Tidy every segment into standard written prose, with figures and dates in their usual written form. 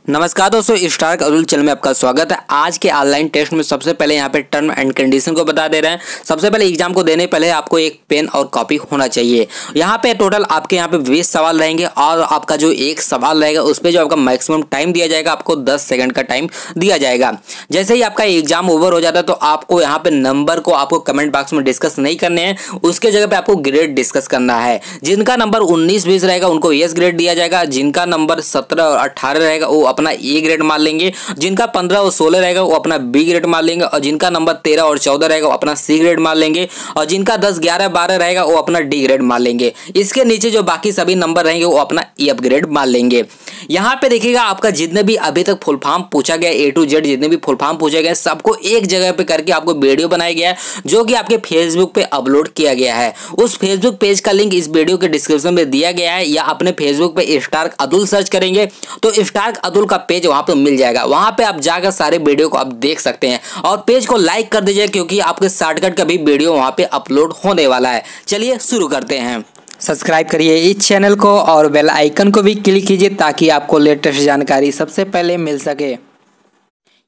नमस्कार दोस्तों, Stark Abdul channel में आपका स्वागत है। आज के ऑनलाइन टेस्ट में सबसे पहले यहाँ पे टर्म एंड कंडीशन को बता दे रहे हैं। सबसे पहले एग्जाम को देने पहले आपको एक पेन और कॉपी होना चाहिए। यहाँ पे टोटल आपके यहाँ पे 20 सवाल रहेंगे और आपका जो एक सवाल रहेगा उस पर जो आपका मैक्सिमम टाइम दिया जाएगा, आपको 10 सेकंड का टाइम दिया जाएगा। जैसे ही आपका एग्जाम ओवर हो जाता है तो आपको यहाँ पे नंबर को आपको कमेंट बॉक्स में डिस्कस नहीं करने हैं, उसके जगह पे आपको ग्रेड डिस्कस करना है। जिनका नंबर 19-20 रहेगा उनको यस ग्रेड दिया जाएगा। जिनका नंबर 17 और 18 रहेगा वो अपना ए ग्रेड मान लेंगे। जिनका 15 और 16 रहेगा वो अपना बी ग्रेड मान लेंगे और जिनका नंबर 13 और 14 रहेगा वो अपना सी ग्रेड मान लेंगे और जिनका 10, 11, 12 रहेगा वो अपना डी ग्रेड मान लेंगे। इसके नीचे जो बाकी सभी नंबर रहेंगे वो अपना एफ ग्रेड मान लेंगे। यहाँ पे देखिएगा आपका जितने भी अभी तक फुल फॉर्म पूछा गया ए टू जेड, जितने भी फुल फॉर्म पूछे गए सबको एक जगह पे करके आपको वीडियो बनाया गया है जो कि आपके फेसबुक पे अपलोड किया गया है। उस फेसबुक पेज का लिंक इस वीडियो के डिस्क्रिप्शन में दिया गया है या अपने फेसबुक पे स्टार्क अब्दुल सर्च करेंगे तो स्टार्क अब्दुल का पेज वहां पे मिल जाएगा। वहां पे आप जाकर सारे वीडियो को आप देख सकते हैं और पेज को लाइक कर दीजिए क्योंकि आपके शॉर्टकट का भी वीडियो वहां पे अपलोड होने वाला है। चलिए शुरू करते हैं। सब्सक्राइब करिए इस चैनल को और बेल आइकन को भी क्लिक कीजिए ताकि आपको लेटेस्ट जानकारी सबसे पहले मिल सके।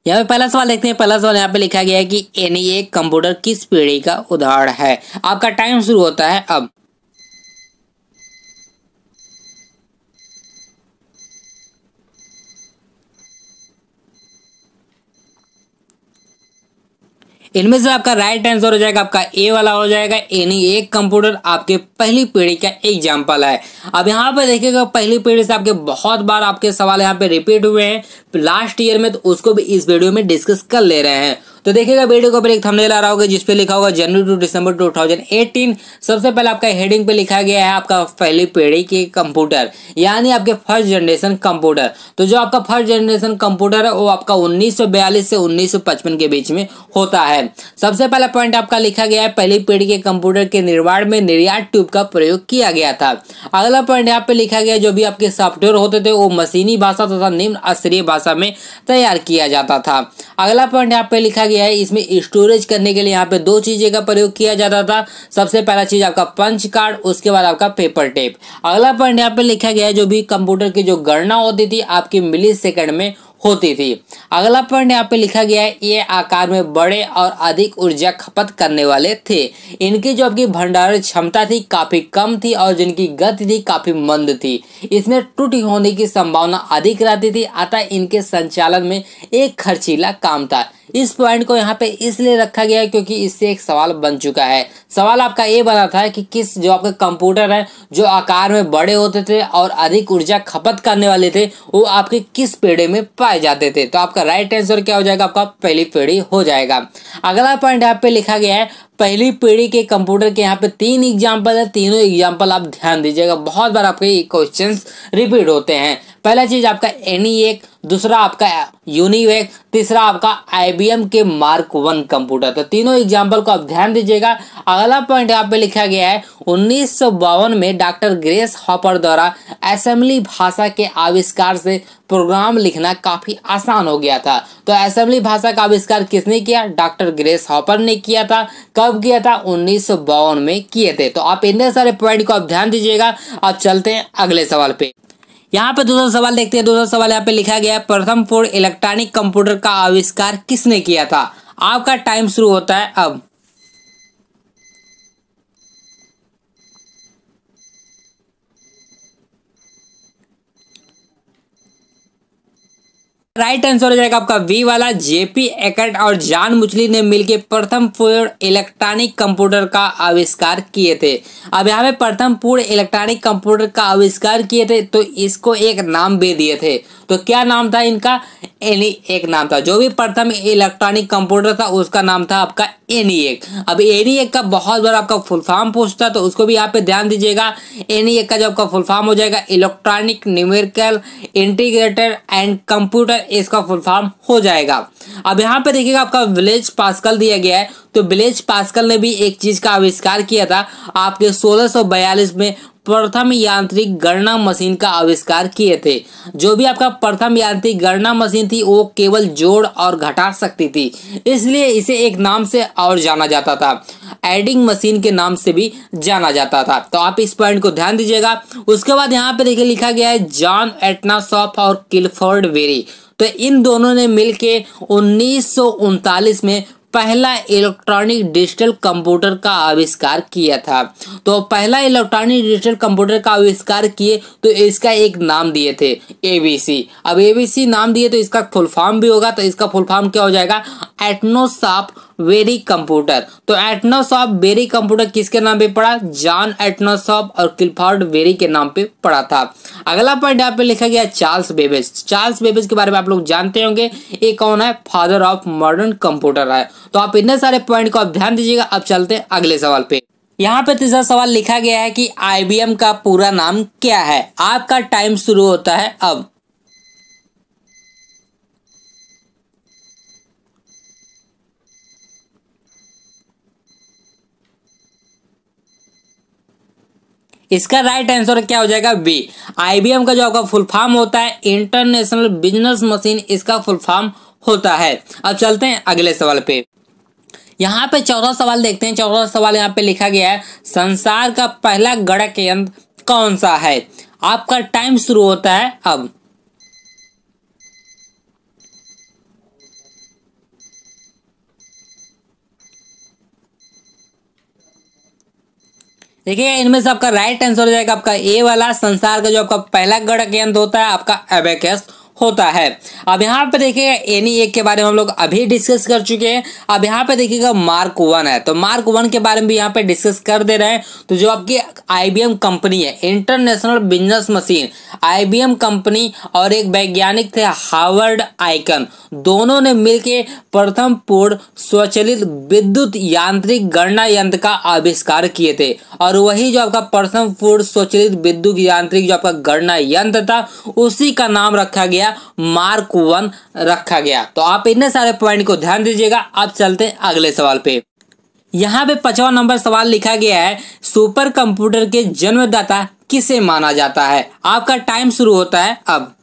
यहाँ पे पहला सवाल देखते हैं। पहला सवाल यहाँ पे लिखा गया है कि एनईए कंप्यूटर किस पीढ़ी का उदाहरण है। आपका टाइम शुरू होता है अब। इनमें से आपका राइट आंसर हो जाएगा आपका ए वाला हो जाएगा। एनईए कंप्यूटर आपके पहली पीढ़ी का एग्जाम्पल है। अब यहाँ पे देखिएगा पहली पीढ़ी से आपके बहुत बार आपके सवाल यहाँ पे रिपीट हुए हैं लास्ट ईयर में, तो उसको भी इस वीडियो में डिस्कस कर ले रहे हैं। तो देखिएगा वीडियो के ऊपर एक थंबनेल आ रहा होगा जिसपे लिखा होगा जनवरी टू दिसंबर 2018। सबसे पहले आपका हेडिंग पे लिखा गया है आपका पहली पीढ़ी के कंप्यूटर, यानी आपके फर्स्ट जनरेशन कंप्यूटर। तो जो आपका फर्स्ट जनरेशन कंप्यूटर है वो आपका 1942 से 1955 के बीच में होता है। सबसे पहला पॉइंट आपका लिखा गया है पहली पीढ़ी के कंप्यूटर के निर्माण में निर्यात ट्यूब का प्रयोग किया गया था। अगला पॉइंट यहाँ पे लिखा गया जो भी आपके सॉफ्टवेयर होते थे वो मशीनी भाषा तथा निम्न स्तरीय भाषा में तैयार किया जाता था। अगला पॉइंट यहाँ पे लिखा गया है इसमें स्टोरेज करने के लिए यहाँ पे दो चीजें का प्रयोग किया जाता था। सबसे पहला चीज आपका पंच कार्ड, उसके बाद आपका पेपर टेप। अगला पॉइंट यहाँ पे लिखा गया है जो भी कंप्यूटर की जो गणना होती थी आपकी मिली सेकंड में होती थी। अगला पॉइंट यहाँ पे लिखा गया है ये आकार में बड़े और अधिक ऊर्जा खपत करने वाले थे। इनकी जो आपकी भंडारण क्षमता थी काफी कम थी और जिनकी गति थी काफी मंद थी। इसमें त्रुटि होने की संभावना अधिक रहती थी, अतः इनके संचालन में एक खर्चीला काम था। इस पॉइंट को यहाँ पे इसलिए रखा गया है क्योंकि इससे एक सवाल बन चुका है। सवाल आपका ये बना था कि किस जो आपके कंप्यूटर है जो आकार में बड़े होते थे और अधिक ऊर्जा खपत करने वाले थे वो आपके किस पीढ़ी में पाए जाते थे। तो आपका राइट आंसर क्या हो जाएगा, आपका पहली पीढ़ी हो जाएगा। अगला पॉइंट यहाँ पे लिखा गया है पहली पीढ़ी के कंप्यूटर के यहाँ पे 3 एग्जाम्पल है। तीनों एग्जाम्पल आप ध्यान दीजिएगा, बहुत बार आपके क्वेश्चंस रिपीट होते हैं। पहला चीज आपका एनईए, दूसरा आपका यूनिवेक, तीसरा आपका आईबीएम के मार्क 1 कंप्यूटर। तो तीनों एग्जाम्पल को आप ध्यान दीजिएगा। अगला पॉइंट यहाँ पे लिखा गया है 1952 में डॉक्टर ग्रेस हॉपर द्वारा असेंबली भाषा के आविष्कार से प्रोग्राम लिखना काफी आसान हो गया था। तो असेंबली भाषा का आविष्कार किसने किया? डॉक्टर ग्रेस हॉपर ने किया था। कब किया था? 1952 में किए थे। तो आप इतने सारे पॉइंट को आप ध्यान दीजिएगा। अब चलते हैं अगले सवाल पे। यहाँ पे दूसरा सवाल देखते हैं। दूसरा सवाल यहाँ पे लिखा गया है प्रथम पूर्ण इलेक्ट्रॉनिक कंप्यूटर का आविष्कार किसने किया था। आपका टाइम शुरू होता है अब। राइट आंसर हो जाएगा आपका वी वाला। जेपी एकर्ट और जॉन मुचली ने मिलकर प्रथम पूर्ण इलेक्ट्रॉनिक कंप्यूटर का आविष्कार किए थे। अब यहाँ पे प्रथम पूर्ण इलेक्ट्रॉनिक कंप्यूटर का आविष्कार किए थे तो इसको एक नाम भी दिए थे। तो क्या नाम था इनका? एनईए नाम था। जो भी प्रथम इलेक्ट्रॉनिक कंप्यूटर था उसका नाम था आपका एनईए। अब एनईए का बहुत बार आपका फुल फॉर्म पूछता तो उसको भी यहाँ पे ध्यान दीजिएगा। एनईए का जो आपका फुल फॉर्म हो जाएगा electronic numerical integrator and computer, इसका फुल फॉर्म हो जाएगा। अब यहाँ पे देखिएगा आपका ब्लेज पास्कल दिया गया है। तो ब्लेज पास्कल ने भी एक चीज का आविष्कार किया था आपके 1642 में प्रथम यांत्रिक गणना मशीन का आविष्कार किए थे। जो भी आपका प्रथम यांत्रिक गणना मशीन थी वो केवल जोड़ और घटा सकती थी, इसलिए इसे एक नाम से और जाना जाता था, एडिंग मशीन के नाम से भी जाना जाता था। तो आप इस पॉइंट को ध्यान दीजिएगा। उसके बाद यहाँ पे देखिए लिखा गया है जॉन एटनासॉफ और क्लिफोर्ड वेरी। तो इन दोनों ने मिलके 1939 में पहला इलेक्ट्रॉनिक डिजिटल कंप्यूटर का आविष्कार किया था। तो पहला इलेक्ट्रॉनिक डिजिटल कंप्यूटर का आविष्कार किए तो इसका एक नाम दिए थे एबीसी। अब एबीसी नाम दिए तो इसका फुल फॉर्म भी होगा, तो इसका फुल फॉर्म क्या हो जाएगा, एटनोसॉफ्ट वेरी कंप्यूटर। तो एटनोसॉफ्ट वेरी कंप्यूटर किसके नाम पे पड़ा, जॉन एटनोसॉफ्ट और क्लिफोर्ड वेरी के नाम पे पड़ा था। अगला पॉइंट यहाँ पे लिखा गया चार्ल्स बेबेज। चार्ल्स बेबेज के बारे में आप लोग जानते होंगे, ये कौन है, फादर ऑफ मॉडर्न कंप्यूटर है। तो आप इतने सारे पॉइंट को आप ध्यान दीजिएगा। अब चलते हैं अगले सवाल पे। यहाँ पे तीसरा सवाल लिखा गया है कि आईबीएम का पूरा नाम क्या है। आपका टाइम शुरू होता है अब। इसका राइट आंसर क्या हो जाएगा, बी। आईबीएम का जो आपका फुल फॉर्म होता है इंटरनेशनल बिजनेस मशीन, इसका फुल फॉर्म होता है। अब चलते हैं अगले सवाल पे। यहाँ पे चौथा सवाल देखते हैं। चौथा सवाल यहाँ पे लिखा गया है संसार का पहला गणक यंत्र कौन सा है। आपका टाइम शुरू होता है अब। देखिए इनमें से आपका राइट आंसर हो जाएगा आपका ए वाला। संसार का जो आपका पहला गणक यंत्र होता है आपका एबेकस होता है। अब यहाँ पे देखिएगा एनी एक के बारे में हम लोग अभी डिस्कस कर चुके हैं। अब यहाँ पे देखिएगा मार्क 1 है, तो मार्क 1 के बारे में भी यहाँ पे डिस्कस कर दे रहे हैं। तो जो आपकी आईबीएम कंपनी है international business machine, IBM company और एक वैज्ञानिक थे हार्वर्ड आइकन, दोनों ने मिलकर प्रथम पूर्ण स्वचालित विद्युत यांत्रिक गणना यंत्र का आविष्कार किए थे। और वही जो आपका प्रथम पूर्ण स्वचालित विद्युत यांत्रिक जो आपका गणना यंत्र था उसी का नाम रखा गया मार्क 1 रखा गया। तो आप इतने सारे पॉइंट को ध्यान दीजिएगा। अब चलते हैं अगले सवाल पे। यहाँ पे 5वां नंबर सवाल लिखा गया है सुपर कंप्यूटर के जन्मदाता किसे माना जाता है। आपका टाइम शुरू होता है अब।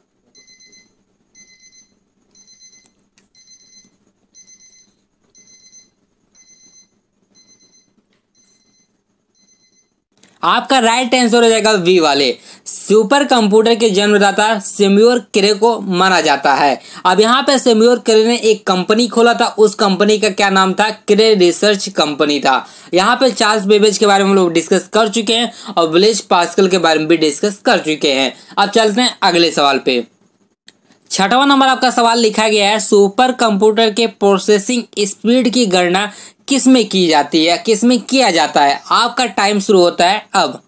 आपका राइट आंसर हो जाएगा वी वाले। सुपर कंप्यूटर के जन्मदाता सैमुअल क्रे को माना जाता है। अब यहाँ पे सैमुअल क्रे ने एक कंपनी खोला था, उस कंपनी का क्या नाम था, क्रे रिसर्च कंपनी था। यहाँ पे चार्ल्स बेबेज के बारे में हम लोग डिस्कस कर चुके हैं और ब्लेज पास्कल के बारे में भी डिस्कस कर चुके हैं। अब चलते हैं अगले सवाल पे। 6वां नंबर आपका सवाल लिखा गया है सुपर कंप्यूटर के प्रोसेसिंग स्पीड की गणना किस में की जाती है, किस में किया जाता है। आपका टाइम शुरू होता है अब।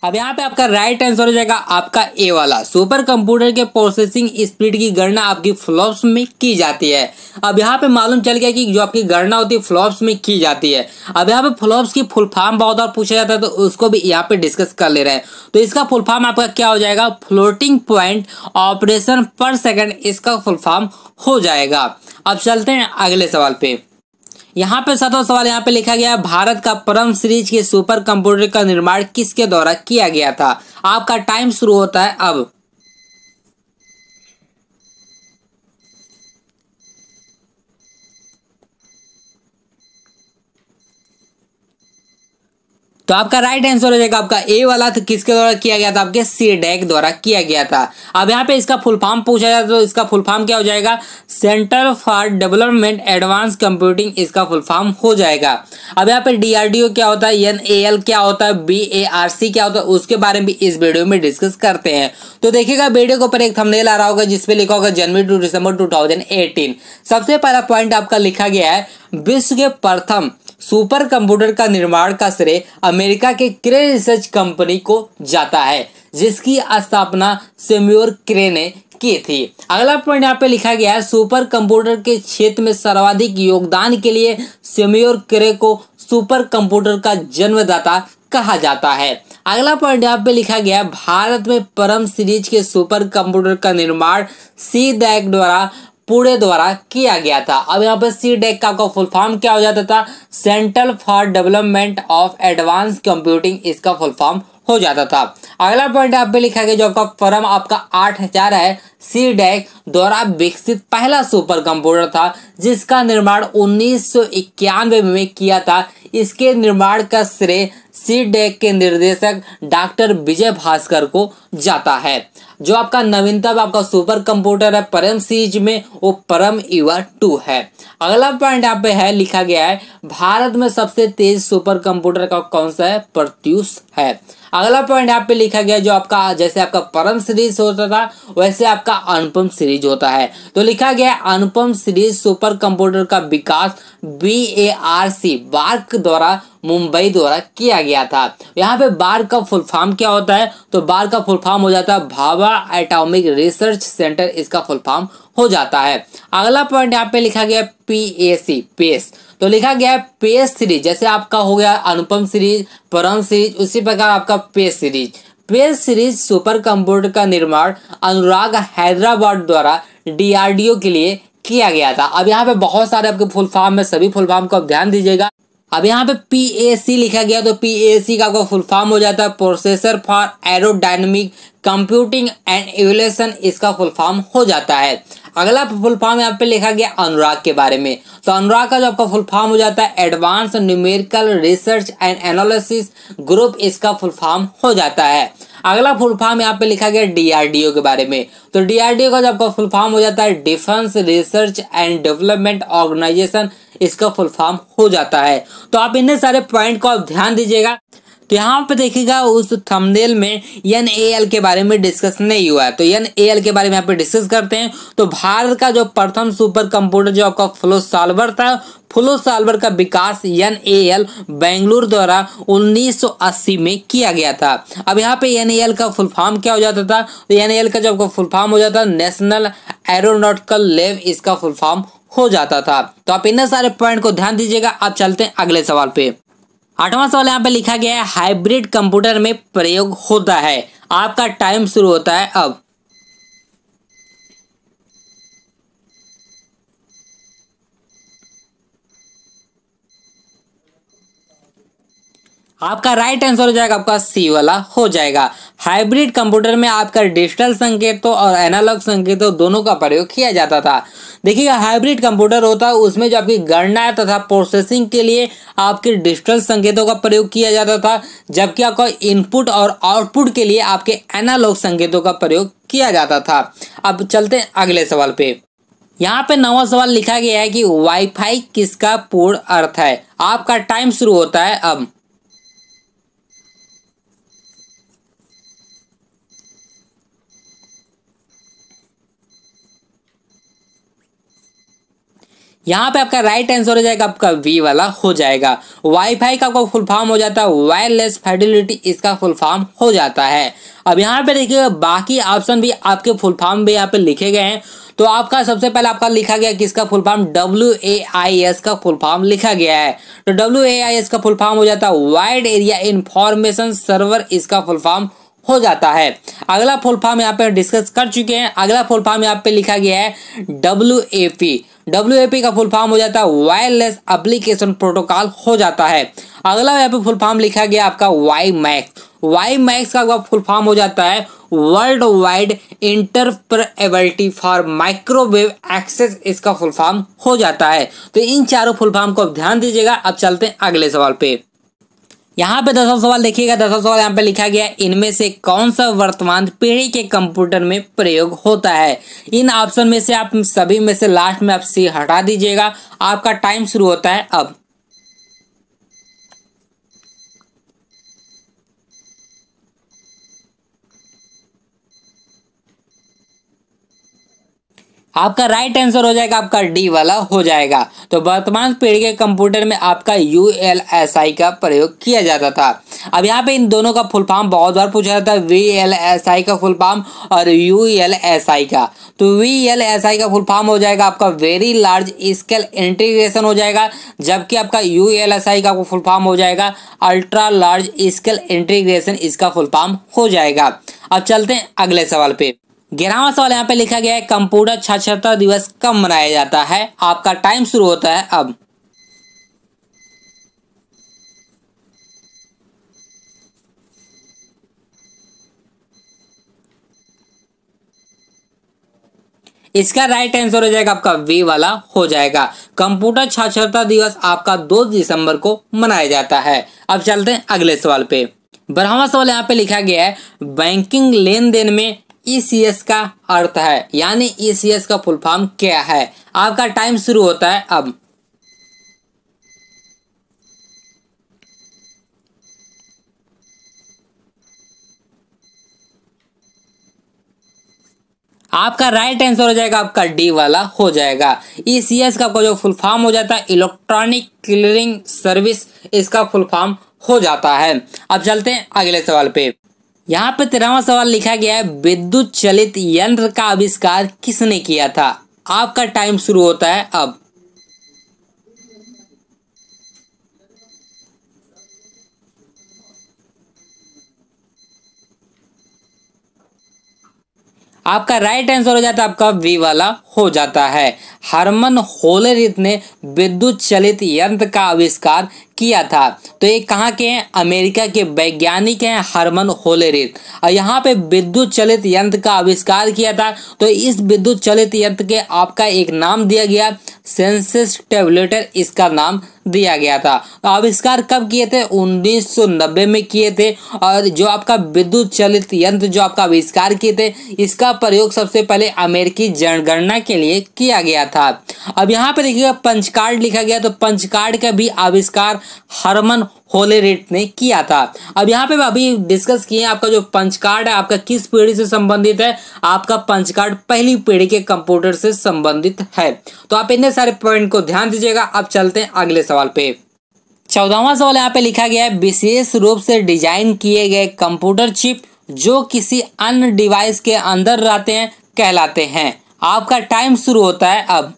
अब यहाँ पे आपका राइट आंसर हो जाएगा आपका ए वाला। सुपर कंप्यूटर के प्रोसेसिंग स्पीड की गणना आपकी फ्लॉप्स में की जाती है। अब यहाँ पे मालूम चल गया कि जो आपकी गणना होती है फ्लॉप्स में की जाती है। अब यहाँ पे फ्लॉप्स की फुल फॉर्म बहुत बार पूछा जाता है, तो उसको भी यहाँ पे डिस्कस कर ले रहे हैं। तो इसका फुल फॉर्म आपका क्या हो जाएगा, फ्लोटिंग पॉइंट ऑपरेशन पर सेकेंड, इसका फुल फॉर्म हो जाएगा। अब चलते हैं अगले सवाल पे। यहाँ पे 7वां सवाल यहाँ पे लिखा गया भारत का परम सीरीज के सुपर कंप्यूटर का निर्माण किसके द्वारा किया गया था। आपका टाइम शुरू होता है अब। तो आपका राइट आंसर हो जाएगा आपका ए वाला। तो किसके द्वारा किया गया था, आपके सीडैक द्वारा किया गया था। अब यहाँ पे इसका फुल फॉर्म पूछा जाता है, तो इसका फुल फॉर्म क्या हो जाएगा, centre for development advance computing, इसका फुल फॉर्म हो जाएगा। अब यहाँ पे डीआरडीओ क्या होता है, एनएएल क्या होता है, बीएआरसी क्या होता है, उसके बारे में भी इस वीडियो में डिस्कस करते हैं। तो देखिएगा वीडियो के ऊपर एक थंबनेल आ रहा होगा जिसपे लिखा होगा जनवरी टू दिसंबर 2018। सबसे पहला पॉइंट आपका लिखा गया है विश्व के प्रथम सुपर कंप्यूटर का निर्माण का श्रेय अमेरिका के क्रे रिसर्च कंपनी को जाता है, जिसकी स्थापना सैमुअल क्रे ने की थी। अगला पॉइंट यहाँ पे लिखा गया है सुपर कंप्यूटर के क्षेत्र में सर्वाधिक योगदान के लिए सैमुअल क्रे को सुपर कंप्यूटर का जन्मदाता कहा जाता है। अगला पॉइंट यहाँ पे लिखा गया भारत में परम सीरीज के सुपर कंप्यूटर का निर्माण सीडैक द्वारा पुणे द्वारा किया गया था। अब यहाँ पे CDAC का आपका फुल फॉर्म क्या हो जाता था, central for development of advance computing इसका फुल फॉर्म हो जाता था। अगला पॉइंट आप पे लिखा गया जो आपका परम आपका 8000 है, CDAC द्वारा विकसित पहला सुपर कंप्यूटर था जिसका निर्माण 1991 में किया था। इसके निर्माण का श्रेय CDAC के निर्देशक डॉक्टर विजय भास्कर को जाता है। जो आपका नवीनतम आपका सुपर कंप्यूटर है परम सीरीज में, वो परम युवा 2 है। अगला पॉइंट यहाँ पे है लिखा गया है भारत में सबसे तेज सुपर कंप्यूटर का कौन सा है, प्रत्यूष है। अगला पॉइंट यहाँ पे लिखा गया जो आपका जैसे आपका परम सीरीज होता था वैसे आपका अनुपम सीरीज होता है। तो लिखा गया अनुपम सीरीज सुपर कंप्यूटर का विकास BARC बार्क द्वारा मुंबई द्वारा किया गया था। यहाँ पे बार्क का फुल फॉर्म क्या होता है, तो बार्क का फुल फॉर्म हो जाता है भाभा एटॉमिक रिसर्च सेंटर, इसका फुल फॉर्म हो जाता है। अगला पॉइंट यहाँ पे लिखा गया PAC पेस, तो लिखा गया है पेस सीरीज, जैसे आपका हो गया अनुपम सीरीज, परम सीरीज, उसी प्रकार आपका pace series. Pace series supercomputer का निर्माण अनुराग हैदराबाद द्वारा DRDO के लिए किया गया था। अब यहाँ पे बहुत सारे आपके फुल फॉर्म में, सभी फुल फॉर्म को आप ध्यान दीजिएगा। अब यहाँ पे PAC लिखा गया तो PAC का आपका फुल फॉर्म हो जाता है processor for aerodynamic computing and evolution, इसका फुल फॉर्म हो जाता है। अगला फुल फॉर्म यहाँ पे लिखा गया अनुराग के बारे में, तो अनुराग का जो आपका फुल फॉर्म हो जाता है advance numerical research and analysis group, इसका फुल फॉर्म हो जाता है। अगला फुल फॉर्म यहाँ पे लिखा गया DRDO के बारे में, तो DRDO का जो आपका फुल फॉर्म हो जाता है defence research and development organisation, इसका फुल फॉर्म हो जाता है। तो आप इन्हें सारे पॉइंट को आप ध्यान दीजिएगा। तो यहाँ पे देखिएगा उस थंबनेल में NAL के बारे में डिस्कस नहीं हुआ है, तो NAL के बारे में यहाँ पे डिस्कस करते हैं। तो भारत का जो प्रथम सुपर कंप्यूटर जो आपका फ्लो सॉल्वर था, फ्लो सॉल्वर का विकास NAL बेंगलुरु द्वारा 1980 में किया गया था। अब यहाँ पे NAL का फुल फॉर्म क्या हो जाता था, तो NAL का जो आपका फुल फॉर्म हो जाता है नेशनल एरोनॉटिकल लैब, इसका फुल फॉर्म हो जाता था। तो आप इन सारे पॉइंट को ध्यान दीजिएगा। आप चलते हैं अगले सवाल पे। 8वां सवाल यहाँ पे लिखा गया है हाइब्रिड कंप्यूटर में प्रयोग होता है। आपका टाइम शुरू होता है अब। आपका राइट आंसर हो जाएगा आपका C वाला हो जाएगा। हाइब्रिड कंप्यूटर में आपका डिजिटल संकेतों और एनालॉग संकेतों दोनों का प्रयोग किया जाता था। देखिएगा हाइब्रिड कंप्यूटर होता है उसमें जो आपकी गणना तथा प्रोसेसिंग के लिए आपके डिजिटल संकेतों का प्रयोग किया जाता था, जबकि आपका इनपुट और आउटपुट के लिए आपके एनालॉग संकेतों का प्रयोग किया जाता था। अब चलते हैं अगले सवाल पे। यहाँ पे 9वां सवाल लिखा गया है कि वाईफाई किसका पूर्ण अर्थ है। आपका टाइम शुरू होता है अब। यहाँ पे आपका राइट आंसर हो जाएगा आपका V वाला हो जाएगा। वाईफाई का आपका फुल फॉर्म हो जाता है वायरलेस फिडेलिटी, इसका फुल फॉर्म हो जाता है। अब यहाँ पे देखिएगा बाकी ऑप्शन भी आपके फुल फॉर्म भी यहाँ पे लिखे गए हैं। तो आपका सबसे पहले आपका लिखा गया किसका फुल फॉर्म, WAIS का फुल फॉर्म लिखा गया है। तो WAIS का फुल फॉर्म हो जाता है वाइड एरिया इंफॉर्मेशन सर्वर, इसका फुल फॉर्म हो जाता है। अगला फुल फॉर्म यहाँ पे डिस्कस कर चुके हैं। अगला फुल फॉर्म यहाँ पे लिखा गया है WAP का फुल फॉर्म हो जाता है वायरलेस एप्लीकेशन प्रोटोकॉल हो जाता है। अगला यहाँ पे फुल फॉर्म लिखा गया आपका WiMAX का फुल फॉर्म हो जाता है worldwide interoperability for microwave access, इसका फुल फॉर्म हो जाता है। तो इन चारों फुल फॉर्म को ध्यान दीजिएगा। अब चलते हैं अगले सवाल पे। यहाँ पे 10वां सवाल देखिएगा। 10वां सवाल यहाँ पे लिखा गया है इनमें से कौन सा वर्तमान पीढ़ी के कंप्यूटर में प्रयोग होता है। इन ऑप्शन में से आप सभी में से लास्ट में आप C हटा दीजिएगा। आपका टाइम शुरू होता है अब। आपका राइट आंसर हो जाएगा आपका D वाला हो जाएगा। तो वर्तमान पीढ़ी के कंप्यूटर में आपका ULSI का प्रयोग किया जाता था। अब यहाँ पे इन दोनों का फुल फॉर्म बहुत बार पूछा जाता है, VLSI का फुल फॉर्म और ULSI का। तो VLSI का फुल फॉर्म हो जाएगा आपका वेरी लार्ज स्केल इंटीग्रेशन हो जाएगा, जबकि आपका ULSI का फुल फॉर्म हो जाएगा अल्ट्रा लार्ज स्केल इंटीग्रेशन, इसका फुल फॉर्म हो जाएगा। अब चलते हैं अगले सवाल पे। 11वां सवाल यहाँ पे लिखा गया है कंप्यूटर साक्षरता दिवस कब मनाया जाता है। आपका टाइम शुरू होता है अब। इसका राइट आंसर हो जाएगा आपका वी वाला हो जाएगा। कंप्यूटर साक्षरता दिवस आपका 2 दिसंबर को मनाया जाता है। अब चलते हैं अगले सवाल पे। 12वां सवाल यहाँ पे लिखा गया है बैंकिंग लेन देन में ईसीएस का अर्थ है, यानी ईसीएस का फुल फॉर्म क्या है। आपका टाइम शुरू होता है अब। आपका राइट आंसर हो जाएगा आपका डी वाला हो जाएगा। ईसीएस का जो फुल फॉर्म हो जाता है इलेक्ट्रॉनिक क्लियरिंग सर्विस, इसका फुल फॉर्म हो जाता है। अब चलते हैं अगले सवाल पे। यहाँ पे 13वां सवाल लिखा गया है विद्युत चलित यंत्र का आविष्कार किसने किया था। आपका टाइम शुरू होता है अब। आपका राइट आंसर हो जाता है आपका वी वाला हो जाता है। हरमन होलेरिथ ने विद्युत चलित यंत्र का आविष्कार किया था। तो ये कहाँ के हैं, अमेरिका के वैज्ञानिक हैं हरमन होलेरिथ। और यहाँ पे विद्युत चलित यंत्र का आविष्कार किया था। तो इस विद्युत चलित यंत्र के आपका एक नाम दिया गया सेंसिस टेबलेटर, इसका नाम दिया गया था। आविष्कार कब किए थे, 1990 में किए थे। और जो आपका विद्युत चलित यंत्र जो आपका आविष्कार किए थे, इसका प्रयोग सबसे पहले अमेरिकी जनगणना के लिए किया गया था। अब यहाँ पे देखिएगा पंच कार्ड लिखा गया, तो पंच कार्ड का भी आविष्कार हरमन होलेरिथ ने किया था। अब यहाँ पे अभी डिस्कस किए आपका जो पंच कार्ड है आपका किस पीढ़ी से संबंधित है। आपका पंच कार्ड पहली पीढ़ी के कंप्यूटर से संबंधित है। तो आप इतने सारे पॉइंट को ध्यान दीजिएगा। अब चलते हैं अगले सवाल पे। 14वां सवाल यहाँ पे लिखा गया है विशेष रूप से डिजाइन किए गए कंप्यूटर चिप जो किसी अन्य डिवाइस के अंदर रहते हैं कहलाते हैं। आपका टाइम शुरू होता है अब।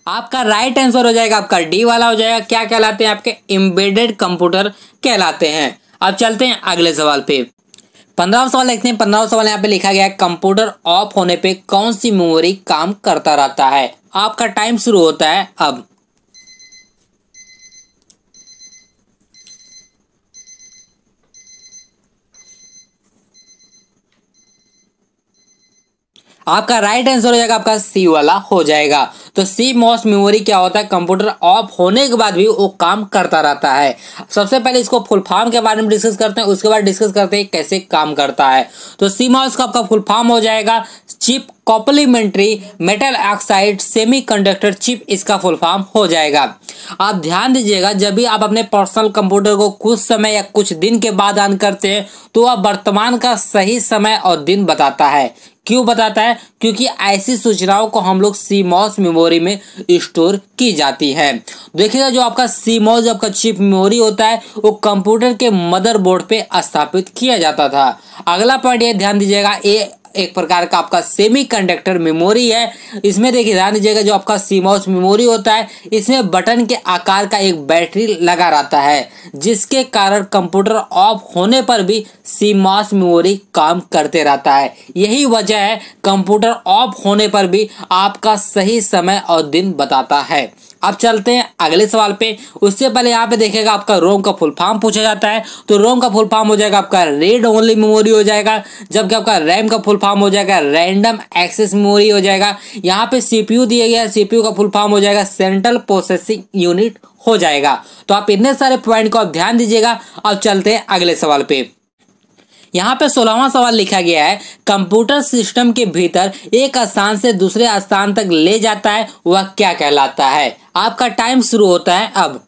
आपका राइट आंसर हो जाएगा आपका डी वाला हो जाएगा। क्या कहलाते हैं, आपके एम्बेडेड कंप्यूटर कहलाते हैं। अब चलते हैं अगले सवाल पे। 15वां सवाल देखते हैं। 15वां सवाल यहाँ पे लिखा गया है कंप्यूटर ऑफ होने पे कौन सी मेमोरी काम करता रहता है। आपका टाइम शुरू होता है अब। आपका राइट आंसर हो जाएगा आपका सी वाला हो जाएगा। तो सी मॉस मेमोरी क्या होता है, कंप्यूटर ऑफ होने के बाद भी वो काम करता रहता है। सबसे पहले इसको फुल फॉर्म के बारे में डिस्कस करते हैं, उसके बाद डिस्कस करते हैं कैसे काम करता है। तो सी मॉस का आपका फुल फॉर्म हो जाएगा chip complementary metal oxide semiconductor chip, इसका फुल फॉर्म हो जाएगा। आप ध्यान दीजिएगा जब भी आप अपने पर्सनल कंप्यूटर को कुछ समय या कुछ दिन के बाद ऑन करते हैं तो वह वर्तमान का सही समय और दिन बताता है। क्यों बताता है, क्योंकि ऐसी सूचनाओं को हम लोग सीमॉस मेमोरी में स्टोर की जाती है। देखिएगा जो आपका सीमॉस जो आपका चिप मेमोरी होता है वो कंप्यूटर के मदरबोर्ड पे स्थापित किया जाता था। अगला पॉइंट ये ध्यान दीजिएगा, ये एक प्रकार का आपका सेमीकंडक्टर मेमोरी है। इसमें देखिए ध्यान दीजिएगा जो आपका सीमॉस मेमोरी होता है इसमें बटन के आकार का एक बैटरी लगा रहता है, जिसके कारण कंप्यूटर ऑफ होने पर भी सीमॉस मेमोरी काम करते रहता है। यही वजह है कंप्यूटर ऑफ होने पर भी आपका सही समय और दिन बताता है। अब चलते हैं अगले सवाल पे। उससे पहले यहाँ पे देखेगा आपका रोम का फुल फॉर्म पूछा जाता है। तो रोम का फुल फॉर्म हो जाएगा आपका रीड ओनली मेमोरी हो जाएगा, जबकि आपका रैम का फुल फॉर्म हो जाएगा रैंडम एक्सेस मेमोरी हो जाएगा। यहाँ पे सीपीयू दिया गया, सीपीयू का फुल फॉर्म हो जाएगा सेंट्रल प्रोसेसिंग यूनिट हो जाएगा। तो आप इतने सारे पॉइंट को आप ध्यान दीजिएगा। अब चलते हैं अगले सवाल पे। यहाँ पे 16वां सवाल लिखा गया है कंप्यूटर सिस्टम के भीतर एक स्थान से दूसरे स्थान तक ले जाता है वह क्या कहलाता है। आपका टाइम शुरू होता है अब।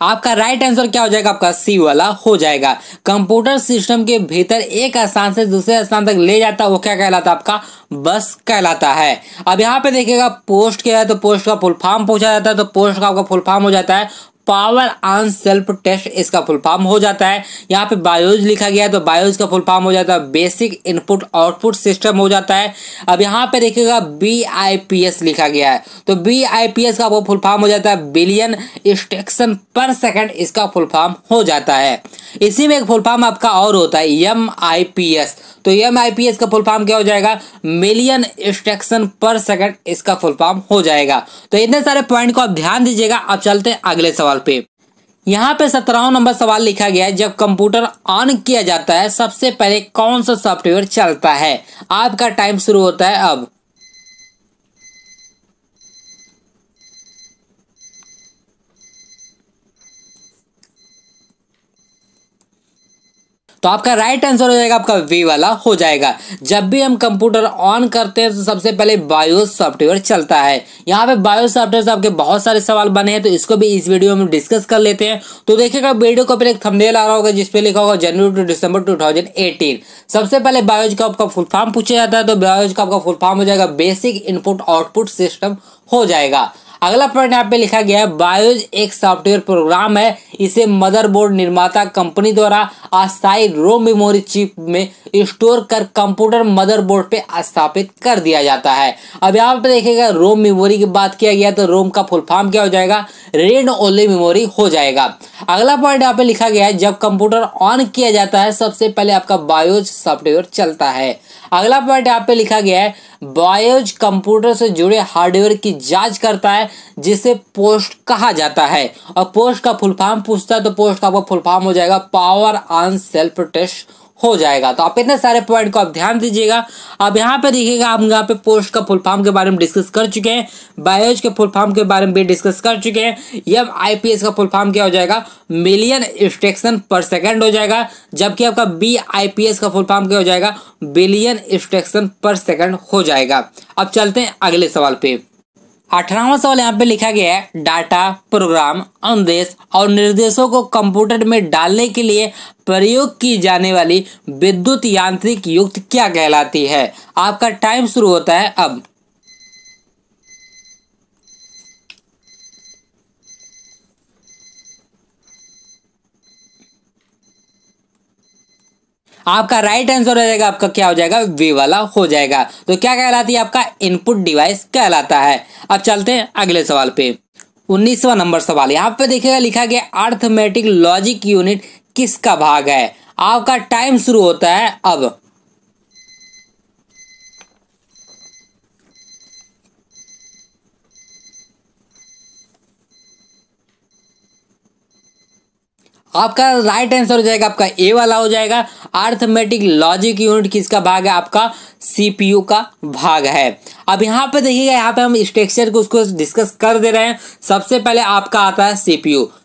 आपका राइट आंसर क्या हो जाएगा, आपका सी वाला हो जाएगा। कंप्यूटर सिस्टम के भीतर एक स्थान से दूसरे स्थान तक ले जाता है वो क्या कहलाता है, आपका बस कहलाता है। अब यहाँ पे देखिएगा पोस्ट क्या है, तो पोस्ट का फुल फॉर्म पूछा जाता है। तो पोस्ट का आपका फुल फॉर्म हो जाता है पावर ऑन सेल्फ टेस्ट इसका फुल फॉर्म हो जाता है। यहाँ पे बायोज लिखा गया है तो बायोज का फुल फॉर्म हो जाता है बेसिक इनपुट आउटपुट सिस्टम हो जाता है। अब यहाँ पे देखिएगा BIPS लिखा गया है तो BIPS का वो फुल फॉर्म हो जाता है बिलियन इंस्ट्रक्शन पर सेकंड इसका फुल फॉर्म हो जाता है। इसी में एक फुल फॉर्म आपका और होता है MIPS तो MIPS का फुल फॉर्म क्या हो जाएगा मिलियन इंस्ट्रक्शन पर सेकंड इसका फुल फॉर्म हो जाएगा। तो इतने सारे पॉइंट को आप ध्यान दीजिएगा। अब चलते हैं अगले सवाल पे। यहाँ पे 17वां नंबर सवाल लिखा गया है जब कंप्यूटर ऑन किया जाता है सबसे पहले कौन सा सॉफ्टवेयर चलता है। आपका टाइम शुरू होता है अब। तो आपका राइट आंसर हो जाएगा आपका वी वाला हो जाएगा। जब भी हम कंप्यूटर ऑन करते हैं तो सबसे पहले बायोस सॉफ्टवेयर चलता है। यहाँ पे बायोस सॉफ्टवेयर से आपके बहुत सारे सवाल बने हैं तो इसको भी इस वीडियो में डिस्कस कर लेते हैं। तो देखिएगा वीडियो को एक थंबनेल आ रहा होगा जिसपे लिखा होगा जनवरी टू दिसंबर 2018। सबसे पहले बायोज का आपका फुल फॉर्म पूछा जाता है तो बायोज का आपका फुल फॉर्म हो जाएगा बेसिक इनपुट आउटपुट सिस्टम हो जाएगा। अगला पॉइंट यहाँ पे लिखा गया है बायोज एक सॉफ्टवेयर प्रोग्राम है। इसे मदरबोर्ड निर्माता कंपनी द्वारा अस्थायी रोम मेमोरी चिप में स्टोर कर कंप्यूटर मदरबोर्ड पे स्थापित कर दिया जाता है। अब यहाँ पे देखिएगा रोम मेमोरी की बात किया गया तो रोम का फुल फॉर्म क्या हो जाएगा रीड ओनली मेमोरी हो जाएगा। अगला पॉइंट यहाँ पे लिखा गया है जब कंप्यूटर ऑन किया जाता है सबसे पहले आपका बायोज सॉफ्टवेयर चलता है। अगला पॉइंट यहाँ पे लिखा गया है बायोज कंप्यूटर से जुड़े हार्डवेयर की जांच करता है जिसे पोस्ट कहा जाता है और पोस्ट का फुल फॉर्म पूछता है तो पोस्ट का फुल फॉर्म हो जाएगा पावर ऑन सेल्फ टेस्ट हो जाएगा। तो आप इतने सारे पॉइंट को आप ध्यान दीजिएगा। अब यहाँ पे देखिएगा हम यहाँ पे पोस्ट का फुल फॉर्म के बारे में डिस्कस कर चुके हैं, बायोज के फुल फॉर्म के बारे में भी डिस्कस कर चुके हैं। MIPS का फुल फॉर्म क्या हो जाएगा मिलियन इंस्ट्रक्शन पर सेकंड हो जाएगा। जबकि आपका BIPS का फुल फॉर्म क्या हो जाएगा बिलियन इंस्ट्रक्शन पर सेकंड हो जाएगा। अब चलते हैं अगले सवाल पे। 18वां सवाल यहाँ पे लिखा गया है डाटा प्रोग्राम आदेश और निर्देशों को कंप्यूटर में डालने के लिए प्रयोग की जाने वाली विद्युत यांत्रिक युक्त क्या कहलाती है। आपका टाइम शुरू होता है अब। आपका राइट आंसर हो जाएगा आपका क्या हो जाएगा वी वाला हो जाएगा। तो क्या कहलाती है आपका इनपुट डिवाइस कहलाता है। अब चलते हैं अगले सवाल पे। 19वां नंबर सवाल यहाँ पे देखिएगा लिखा गया अर्थमेटिक लॉजिक यूनिट किसका भाग है। आपका टाइम शुरू होता है अब। आपका राइट आंसर हो जाएगा आपका ए वाला हो जाएगा। अर्थमेटिक लॉजिक यूनिट किसका भाग है आपका CPU का भाग है। अब यहाँ पे देखिएगा यहाँ पे हम स्ट्रक्चर को उसको डिस्कस कर दे रहे हैं। सबसे पहले आपका आता है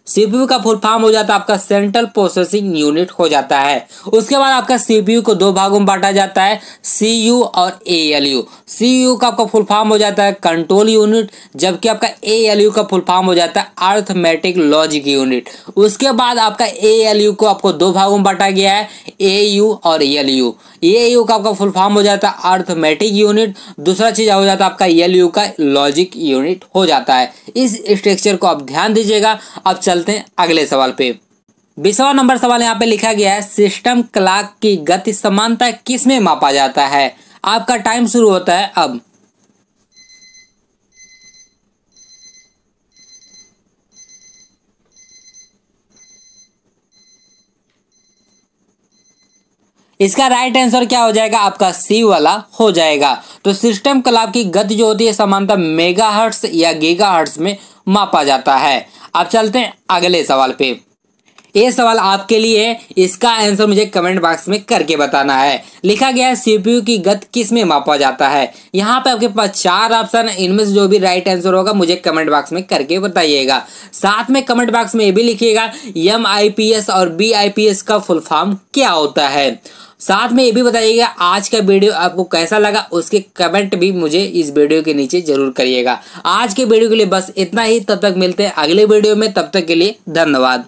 CPU का फुल फॉर्म हो जाता है आपका सेंट्रल प्रोसेसिंग यूनिट हो जाता है। उसके बाद आपका CPU को दो भागों में बांटा जाता है CU और ALU। CU का आपका फुल फॉर्म हो जाता है कंट्रोल यूनिट जबकि आपका ALU का फुल फॉर्म हो जाता है अर्थमेटिक लॉजिक यूनिट। उसके बाद आपका ALU को आपको दो भागों में बांटा गया है AU और LU। AU का आपका फुल फॉर्म हो जाता है अर्थमेटिक यूनिट। दूसरा चीज हो जाता है आपका LU का लॉजिक यूनिट हो जाता है। इस स्ट्रक्चर को आप ध्यान दीजिएगा। अब चलते हैं अगले सवाल पे। 20वां नंबर सवाल यहाँ पे लिखा गया है सिस्टम क्लॉक की गति समानता किस में मापा जाता है। आपका टाइम शुरू होता है अब। इसका राइट आंसर क्या हो जाएगा आपका सी वाला हो जाएगा। तो सिस्टम क्लॉक की गति जो होती है समानता मेगाहर्ट्ज या गीगाहर्ट्ज में मापा जाता है। अब चलते हैं अगले सवाल पे। ये सवाल आपके लिए, इसका आंसर मुझे कमेंट बॉक्स में करके बताना है। लिखा गया है CPU की गति किस में मापा जाता है। यहाँ पे आपके पास 4 ऑप्शन है, इनमें से जो भी राइट आंसर होगा मुझे कमेंट बॉक्स में करके बताइएगा। साथ में कमेंट बॉक्स में ये भी लिखिएगा MIPS और BIPS का फुल फॉर्म क्या होता है। साथ में ये भी बताइएगा आज का वीडियो आपको कैसा लगा, उसके कमेंट भी मुझे इस वीडियो के नीचे जरूर करिएगा। आज के वीडियो के लिए बस इतना ही। तब तक मिलते हैं अगले वीडियो में, तब तक के लिए धन्यवाद।